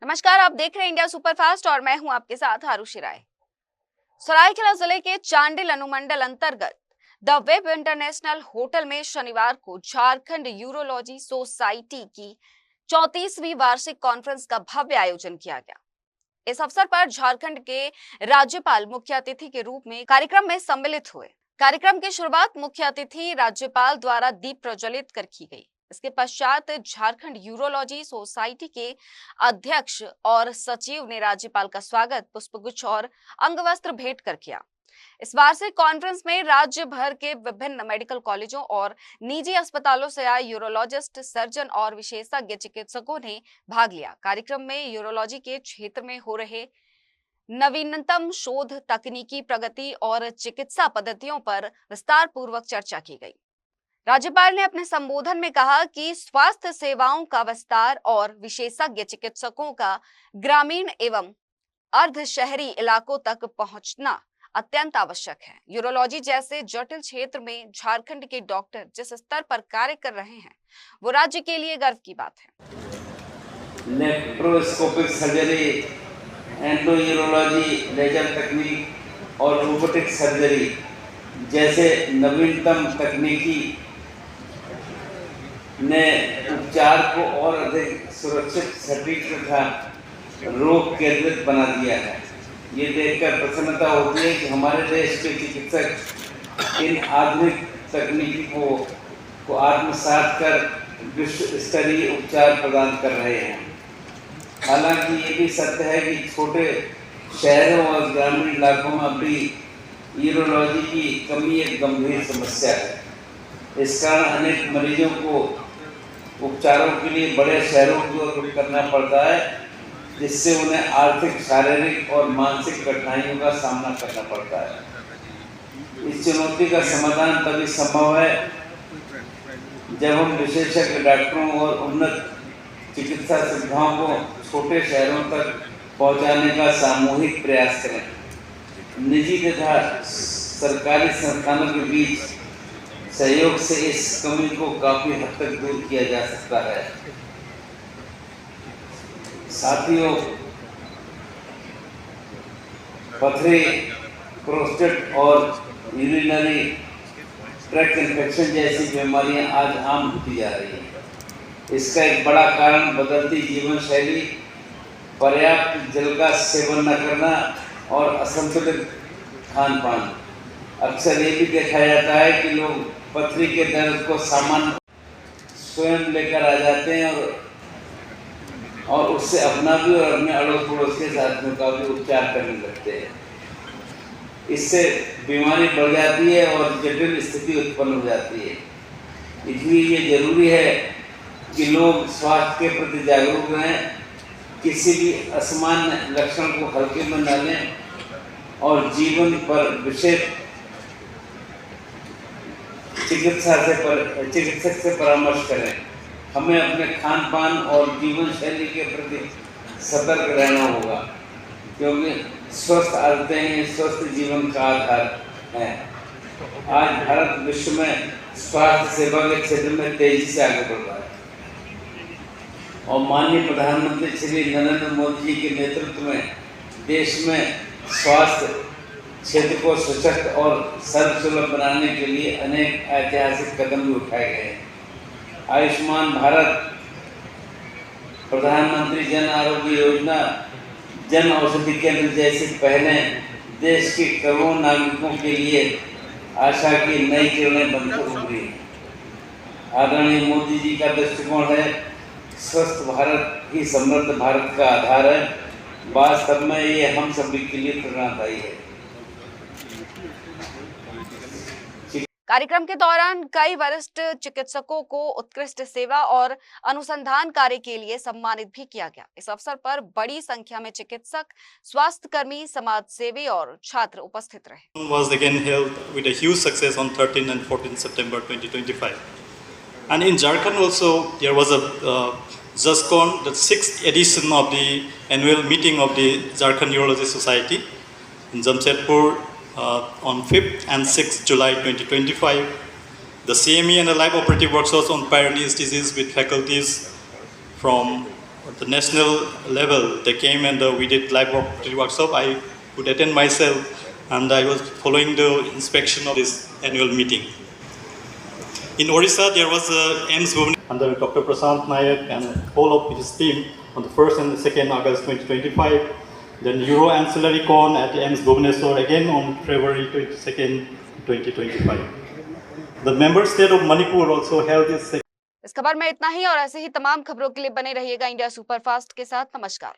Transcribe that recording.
नमस्कार, आप देख रहे हैं इंडिया सुपरफास्ट और मैं हूं आपके साथ आरुषि राय। सरायकेला जिले के चांडिल अनुमंडल अंतर्गत द वेब इंटरनेशनल होटल में शनिवार को झारखंड यूरोलॉजी सोसाइटी की 34वीं वार्षिक कॉन्फ्रेंस का भव्य आयोजन किया गया। इस अवसर पर झारखंड के राज्यपाल मुख्य अतिथि के रूप में कार्यक्रम में सम्मिलित हुए। कार्यक्रम की शुरुआत मुख्य अतिथि राज्यपाल द्वारा दीप प्रज्वलित कर की गई। इसके पश्चात झारखंड यूरोलॉजी सोसाइटी के अध्यक्ष और सचिव ने राज्यपाल का स्वागत पुष्पगुच्छ और अंगवस्त्र भेंट कर किया। इस वार्षिक कॉन्फ्रेंस में राज्य भर के विभिन्न मेडिकल कॉलेजों और निजी अस्पतालों से आए यूरोलॉजिस्ट, सर्जन और विशेषज्ञ चिकित्सकों ने भाग लिया। कार्यक्रम में यूरोलॉजी के क्षेत्र में हो रहे नवीनतम शोध, तकनीकी प्रगति और चिकित्सा पद्धतियों पर विस्तार पूर्वक चर्चा की गई। राज्यपाल ने अपने संबोधन में कहा कि स्वास्थ्य सेवाओं का विस्तार और विशेषज्ञ चिकित्सकों का ग्रामीण एवं अर्ध शहरी इलाकों तक पहुंचना अत्यंत आवश्यक है। यूरोलॉजी जैसे जटिल क्षेत्र में झारखंड के डॉक्टर जिस स्तर पर कार्य कर रहे हैं, वो राज्य के लिए गर्व की बात है। लेप्रोस्कोपिक सर्जरी, एंडोयूरोलॉजी, लेजर तकनीक और रोबोटिक सर्जरी जैसे नवीनतम तकनीकी ने उपचार को और अधिक सुरक्षित, सटीक तथा रोग केंद्रित बना दिया है। ये देखकर प्रसन्नता होती है कि हमारे देश के चिकित्सक इन आधुनिक तकनीकी को आत्मसात कर विश्व स्तरीय उपचार प्रदान कर रहे हैं। हालांकि ये भी सत्य है कि छोटे शहरों और ग्रामीण इलाकों में अभी यूरोलॉजी की कमी एक गंभीर समस्या है। इस कारण अनेक मरीजों को उपचारों के लिए बड़े शहरों की ओर रुख करना पड़ता है, जिससे उन्हें आर्थिक, शारीरिक और मानसिक कठिनाइयों का सामना करना पड़ता है। इस चुनौती का समाधान तभी संभव है जब हम विशेषज्ञ डॉक्टरों और उन्नत चिकित्सा सुविधाओं को छोटे शहरों तक पहुंचाने का सामूहिक प्रयास करें। निजी तथा सरकारी संस्थानों के बीच सहयोग से इस कमी को काफी हद तक दूर किया जा सकता है। साथियों, पथरी, प्रोस्टेट और यूरिनरी ट्रैक्ट इन्फेक्शन जैसी बीमारियां आज आम होती जा रही हैं। इसका एक बड़ा कारण बदलती जीवन शैली, पर्याप्त जल का सेवन न करना और असंतुलित खान पान। अक्सर ये भी देखा जाता है कि लोग पथरी के दर्द को सामान्य स्वयं लेकर आ जाते हैं और उससे अपना भी और अपने अड़ोस पड़ोस के साथियों का भी उपचार करने लगते हैं। इससे बीमारी बढ़ जाती है और जटिल स्थिति उत्पन्न हो जाती है। इसलिए ये जरूरी है कि लोग स्वास्थ्य के प्रति जागरूक रहें, किसी भी असामान्य लक्षण को हल्के में न लें और जीवन पर विशेष चिकित्सक से परामर्श करें। हमें अपने खान पान और जीवन शैली के प्रति सतर्क रहना होगा, क्योंकि स्वस्थ आदतें ही स्वस्थ जीवन का आधार है। आज भारत विश्व में स्वास्थ्य सेवा के क्षेत्र में तेजी से आगे बढ़ रहा है और माननीय प्रधानमंत्री श्री नरेंद्र मोदी जी के नेतृत्व में देश में स्वास्थ्य क्षेत्र को सशक्त और सर्वसुलभ बनाने के लिए अनेक ऐतिहासिक कदम भी उठाए गए हैं। आयुष्मान भारत, प्रधानमंत्री जन आरोग्य योजना, जन औषधि केंद्र जैसी पहलें देश के करोड़ों नागरिकों के लिए आशा की नई किरणें बनकर उभरी। आदरणीय मोदी जी का दृष्टिकोण है स्वस्थ भारत ही समृद्ध भारत का आधार है। वास्तव में ये हम सभी के लिए प्रेरणादायी है। कार्यक्रम के दौरान कई वरिष्ठ चिकित्सकों को उत्कृष्ट सेवा और अनुसंधान कार्य के लिए सम्मानित भी किया गया। इस अवसर पर बड़ी संख्या में चिकित्सक, स्वास्थ्य कर्मी, समाज सेवी और छात्र उपस्थित रहे। Was again held with a huge success on 13 and 14 September 2025. And in Jharkhand also there was a JustCon, the 6th edition of the annual meeting of the Jharkhand Urology Society in Jamshedpur on 5th and 6th July 2025. The CME and a live operative workshops on Peyronie's disease with faculties from the national level, they came and we did live workshop. I would attend myself, and I was following the inspection of this annual meeting. In Orissa, there was AIIMS Bhubaneswar under Dr. Prashant Nayak and all of his team on the 1st and the 2nd August 2025. Then Euro Ancillary Con at AIIMS Bhubaneswar again on February 22nd, 2025. The member state of Manipur also held its इस खबर में इतना ही और ऐसे ही तमाम खबरों के लिए बने रहिएगा इंडिया सुपरफास्ट के साथ। नमस्कार।